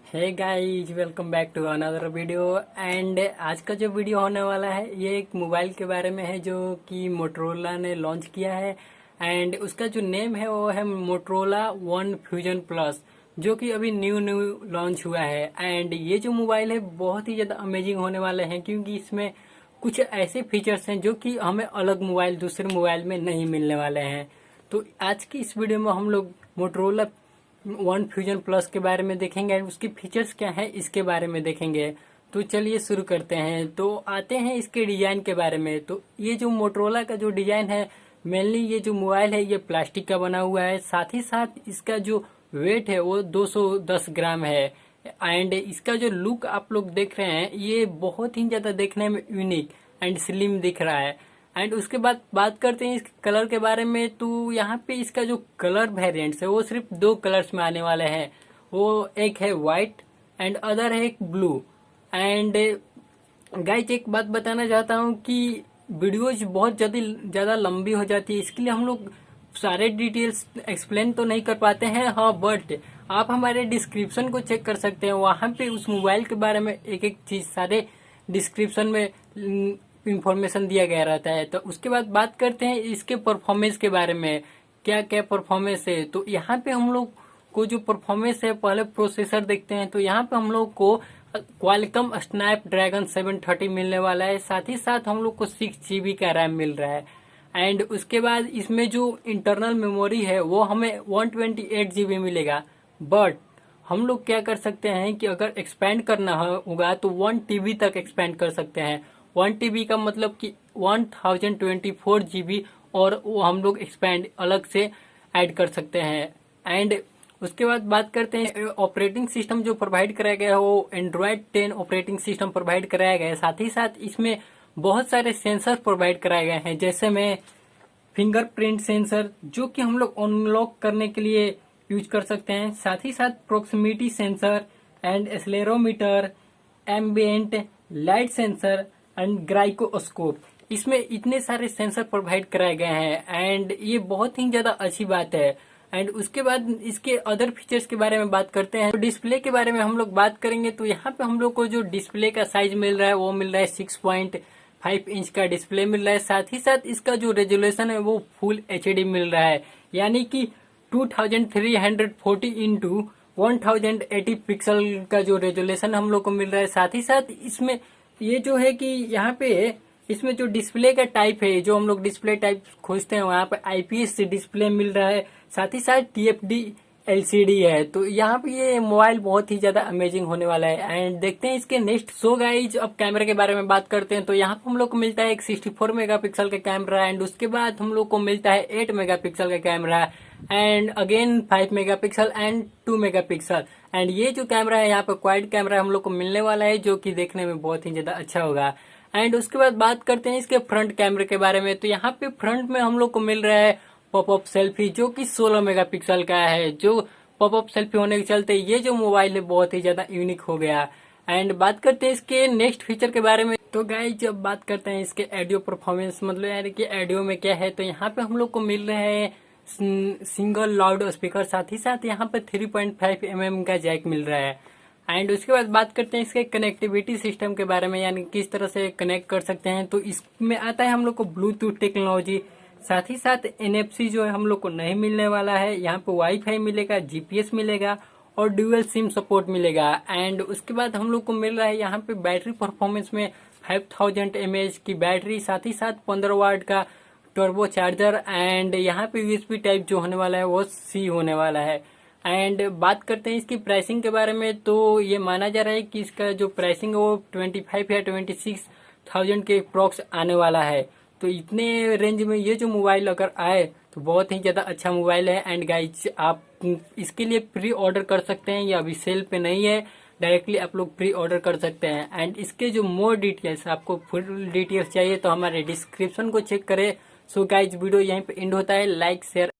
Hey guys, welcome back to another video. And आज का जो वीडियो होने वाला है ये एक मोबाइल के बारे में है जो कि मोटरोला ने लॉन्च किया है। एंड उसका जो नेम है वो है मोटरोला वन फ्यूजन प्लस, जो कि अभी न्यू न्यू लॉन्च हुआ है। एंड ये जो मोबाइल है बहुत ही ज़्यादा अमेजिंग होने वाले हैं, क्योंकि इसमें कुछ ऐसे फीचर्स हैं जो कि हमें अलग मोबाइल दूसरे मोबाइल में नहीं मिलने वाले हैं। तो आज की इस वीडियो में हम लोग मोटरोला वन फ्यूजन प्लस के बारे में देखेंगे एंड उसकी फीचर्स क्या है इसके बारे में देखेंगे। तो चलिए शुरू करते हैं। तो आते हैं इसके डिजाइन के बारे में। तो ये जो मोटरोला का जो डिजाइन है, मेनली ये जो मोबाइल है ये प्लास्टिक का बना हुआ है। साथ ही साथ इसका जो वेट है वो 210 ग्राम है। एंड इसका जो लुक आप लोग देख रहे हैं ये बहुत ही ज्यादा देखने में यूनिक एंड स्लिम दिख रहा है। एंड उसके बाद बात करते हैं इसके कलर के बारे में। तो यहाँ पे इसका जो कलर वेरिएंट्स है वो सिर्फ दो कलर्स में आने वाले हैं। वो एक है व्हाइट एंड अदर है एक ब्लू। एंड गाइस, एक बात बताना चाहता हूँ कि वीडियोज बहुत ज्यादा लंबी हो जाती है, इसके लिए हम लोग सारे डिटेल्स एक्सप्लेन तो नहीं कर पाते हैं। हाँ, बट आप हमारे डिस्क्रिप्शन को चेक कर सकते हैं, वहां पे उस मोबाइल के बारे में एक एक चीज सारे डिस्क्रिप्शन में इंफॉर्मेशन दिया गया रहता है। तो उसके बाद बात करते हैं इसके परफॉर्मेंस के बारे में, क्या क्या परफॉर्मेंस है। तो यहाँ पे हम लोग को जो परफॉर्मेंस है, पहले प्रोसेसर देखते हैं। तो यहाँ पे हम लोग को क्वालकॉम स्नैपड्रैगन 730 मिलने वाला है। साथ ही साथ हम लोग को 6 GB का रैम मिल रहा है। एंड उसके बाद इसमें जो इंटरनल मेमोरी है वो हमें 128 GB मिलेगा। बट हम लोग क्या कर सकते हैं कि अगर एक्सपेंड करना होगा तो 1 TB तक एक्सपेंड कर सकते हैं। 1 TB का मतलब कि 1024 GB, और वो हम लोग एक्सपेंड अलग से ऐड कर सकते हैं। एंड उसके बाद बात करते हैं ऑपरेटिंग सिस्टम जो प्रोवाइड कराया गया है वो एंड्रॉयड 10 ऑपरेटिंग सिस्टम प्रोवाइड कराया गया है। साथ ही साथ इसमें बहुत सारे सेंसर प्रोवाइड कराए गए हैं, जैसे में फिंगरप्रिंट सेंसर जो कि हम लोग अनलॉक करने के लिए यूज कर सकते हैं। साथ ही साथ proximity sensor and accelerometer, ambient light sensor and gyroscope, इसमें इतने सारे सेंसर प्रोवाइड कराए गए हैं। एंड ये बहुत ही ज्यादा अच्छी बात है। एंड उसके बाद इसके अदर फीचर्स के बारे में बात करते हैं। तो डिस्प्ले के बारे में हम लोग बात करेंगे। तो यहाँ पे हम लोग को जो डिस्प्ले का साइज मिल रहा है वो मिल रहा है 6.5 इंच का डिस्प्ले मिल रहा है। साथ ही साथ इसका जो रेजोल्यूशन है वो फुल HD मिल रहा है, यानी कि 2340 इंटू 1080 पिक्सल का जो रेजोल्यूशन हम लोग को मिल रहा है। साथ ही साथ इसमें ये जो है कि यहाँ पे इसमें जो डिस्प्ले का टाइप है, जो हम लोग डिस्प्ले टाइप खोजते हैं वहाँ पे IPS डिस्प्ले मिल रहा है। साथ ही साथ TFT LCD है। तो यहाँ पे ये मोबाइल बहुत ही ज्यादा अमेजिंग होने वाला है। एंड देखते हैं इसके नेक्स्ट। सो गाइज, अब कैमरे के बारे में बात करते हैं। तो यहाँ पे हम लोग को मिलता है एक 64 मेगापिक्सल का कैमरा। एंड उसके बाद हम लोग को मिलता है 8 मेगापिक्सल का camera and again 5 megapixel and 2 megapixel. And ये जो कैमरा है यहाँ पे क्वाड कैमरा हम लोग को मिलने वाला है, जो कि देखने में बहुत ही ज्यादा अच्छा होगा। एंड उसके बाद बात करते हैं इसके फ्रंट कैमरे के बारे में। तो यहाँ पे फ्रंट में हम लोग को मिल रहा है पॉपअप सेल्फी, जो कि 16 मेगापिक्सल का है। जो पॉपअप सेल्फी होने के चलते ये जो मोबाइल है बहुत ही ज्यादा यूनिक हो गया। एंड बात करते हैं इसके नेक्स्ट फीचर के बारे में। तो गाइस, जब बात करते हैं इसके ऑडियो परफॉर्मेंस, मतलब यानी कि ऑडियो में क्या है, तो यहाँ पे हम लोग को मिल रहे हैं सिंगल लाउड स्पीकर। साथ ही साथ यहाँ पे 3.5 mm का जैक मिल रहा है। एंड उसके बाद बात करते हैं इसके कनेक्टिविटी सिस्टम के बारे में, यानी किस तरह से कनेक्ट कर सकते हैं। तो इसमें आता है हम लोग को ब्लूटूथ टेक्नोलॉजी। साथ ही साथ NFC जो है हम लोग को नहीं मिलने वाला है। यहाँ पे वाईफाई मिलेगा, GPS मिलेगा और ड्यूअल सिम सपोर्ट मिलेगा। एंड उसके बाद हम लोग को मिल रहा है यहाँ पे बैटरी परफॉर्मेंस में 5000 mAh की बैटरी, साथ ही साथ 15 वाट का टर्बो चार्जर। एंड यहाँ पे USB टाइप जो होने वाला है वो C होने वाला है। एंड बात करते हैं इसकी प्राइसिंग के बारे में। तो ये माना जा रहा है कि इसका जो प्राइसिंग है वो 25 या 26,000 के अप्रॉक्स आने वाला है। तो इतने रेंज में ये जो मोबाइल अगर आए तो बहुत ही ज्यादा अच्छा मोबाइल है। एंड गाइज, आप इसके लिए प्री ऑर्डर कर सकते हैं, या अभी सेल पे नहीं है, डायरेक्टली आप लोग प्री ऑर्डर कर सकते हैं। एंड इसके जो मोर डिटेल्स, आपको फुल डिटेल्स चाहिए तो हमारे डिस्क्रिप्शन को चेक करें। सो गाइज, वीडियो यहीं पे एंड होता है। Like share